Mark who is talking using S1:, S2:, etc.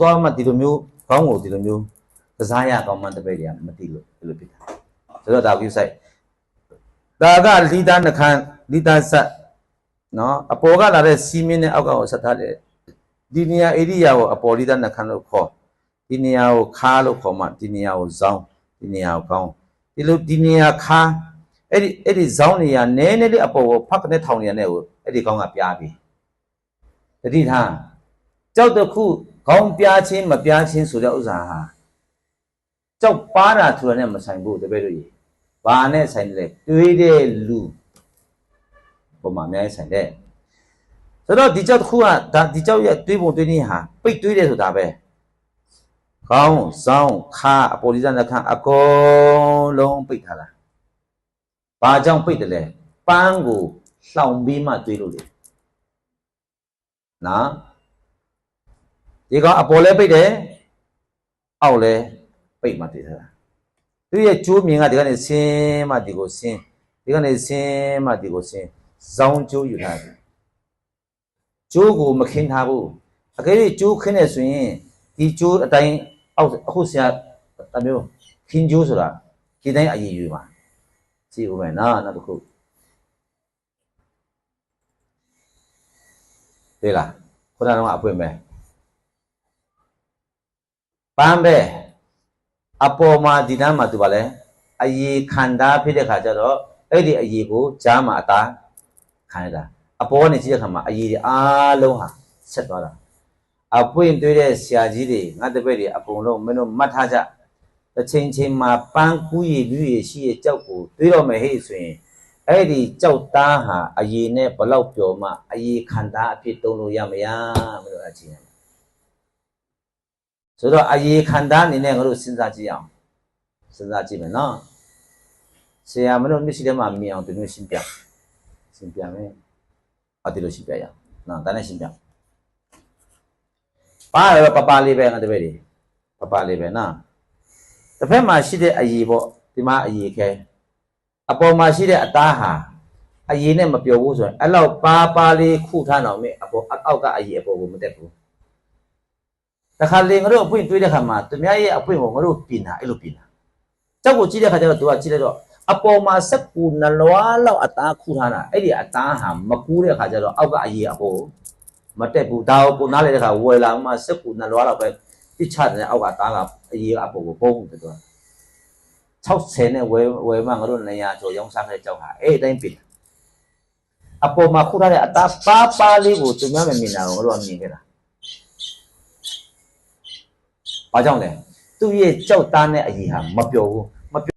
S1: သွားမှဒီလိုမျိုးခေါင်းကိုဒီလိုမျိုးကစားရကောင်းမှတပည့်တွေကမသိလို့ဒီလိုဖြစ်တာဆိုတော့ဒါကိုစိုက်ဒါကလီတာနှခမ်းလီတာဆက်နော်အပေါ်ကလာတဲ့စီးမင်းနဲ့အောက်ကကိုဆက်ထားတယ်ဒီနေရာဧရိယာကိုအပေါ်လီတာနှခမ်းလို့ခေါ်ဒီနေရာကိုခါလို့ခေါ်မှဒီနေရာကိုဇောင်းဒီနေရာကိုကောင်းဒီလိုဒီနေရာခါအဲ့ဒီဇောင်းနေရာနည်းနည်းလေးအပေါ်ကိုဖက်ကနေထောင်နေရတဲ့ကိုအဲ့ဒီကောင်းကပြားပြီတတိထားကြောက်တစ်ခုခေါင်းပြားချင်းမပြားချင်းဆိုတဲ့ဥစ္စာဟာကြောက်ပါတာဆိုတာနဲ့မဆိုင်ဘူးတပည့်တို့ကြီးဘာနဲ့ဆိုင်လဲတွေးတဲ့လူပုံမှန်အများကြီးဆိုင်တဲ့ဆိုတော့ဒီကြောက်တစ်ခုကဒါဒီကြောက်ရဲ့တွေးပုံတွေးနည်းဟာပိတ်တွေးတယ်ဆိုတာပဲခေါင်းစောင်းခါအပေါ်ဒီဇန်နှခမ်းအကုန်လုံးပိတ်ထားတာဘာကြောင့်ပိတ်တယ်လဲပန်းကိုလှောင်ပြီးမှတွေးလို့လေနော်ဒီကောင်အပေါ်လဲပိတ်တယ်အောက်လဲပိတ်မှတွေးထားတာသူရဲ့ကျိုးမြင်ကဒီကနေဆင်းမှဒီကိုဆင်းဒီကနေဆင်းမှဒီကိုဆင်းဇောင်းကျိုးယူထားတယ်ကျိုးကိုမခင်းထားဘူးအကယ်၍ကျိုးခင်းနေဆိုရင်ဒီကျိုးအတိုင်းအောက်အခုဆရာတမျိုးခင်းကျိုးဆိုတာဒီတိုင်းအရေးယူပါကြည့်ဦးမယ်နော်နောက်တစ်ခု对啦，ခုနကတော့အပွင့်ပဲပန်းပဲအပေါ်မှာဒီတန်းမှာသူပါလဲအရေခန္ဓာဖြစ်တဲ့ခါကျတော့အဲ့ဒီအရေကိုကြားမှာအသားခံရတာအပေါ်ကနေကြည့်တဲ့ခါမှာအရေတွေအားလုံးဟာဆက်သွားတာအပွင့်တွေးတဲ့ဆရာကြီးတွေငါတပည့်တွေအကုန်လုံးမင်းတို့မှတ်ထားကြတစ်ချိန်ချိန်မှာပန်းကူးရည်လူရည်ရှိရဲ့ကြောက်ကိုတွေးတော့မယ်ဟဲ့ဆိုရင်အဲ့ဒီကြောက်သားဟာအရေနဲ့ဘလောက်ပျော်မှအရေခန္ဓာအဖြစ်တုံးလို့ရမရမလို့အချင်းဆိုတော့အရေခန္ဓာအနေနဲ့ငါတို့စဉ်းစားကြည့်အောင်စဉ်းစားကြည့်မယ်နော်ဆရာမလို့မျက်စိထဲမှာမြင်အောင်ဒီလိုရှင်းပြမယ်အဒီလိုရှင်းပြရအောင်နော်ဒါနဲ့ရှင်းပြပါရပပလေးပဲငါတပည့်တွေပပလေးပဲနော်တစ်ဖက်မှာရှိတဲ့အရေပေါ့ဒီမှာအရေခဲအပေါ်မှာရှိတဲ့အသားဟာအရေနဲ့မပျော်ဘူးဆိုရင်အဲ့လောက်ပါလေးခုထားအောင်မဲ့အပေါ်အောက်ကအရေအပေါ်ကိုမတက်ဘူးတခါလေငါတို့အပွင့်တွေးတဲ့ခါမှာသူများရဲ့အပွင့်ကိုငါတို့ပြင်တာအဲ့လိုပြင်တာကြောက်ကိုကြည့်တဲ့ခါကျတော့သူကကြည့်လိုက်တော့အပေါ်မှာစက်ကူနှလွားလောက်အသားခုထားတာအဲ့ဒီအသားဟာမကူးတဲ့ခါကျတော့အောက်ကအရေအပေါ်မတက်ဘူးဒါကိုနားလေတဲ့ခါဝယ်လာမှစက်ကူနှလွားလောက်ပဲပြစ်ချတဲ့အောက်ကအသားကအရေအပေါ်ကိုပုံတယ်သူက60နဲ့ဝယ်မှငါတို့200ကျော်ရောင်းစားခဲ့ကြောက်ဟာအဲ့အတိုင်းပြင်အပေါ်မှာခုထားတဲ့အသားပါလေးကိုသူများမမြင်တာကိုငါတို့ကမြင်ခဲ့တာဘာကြောင့်လဲသူ့ရဲ့ကြောက်သားနဲ့အရေဟာမပျော်ဘူး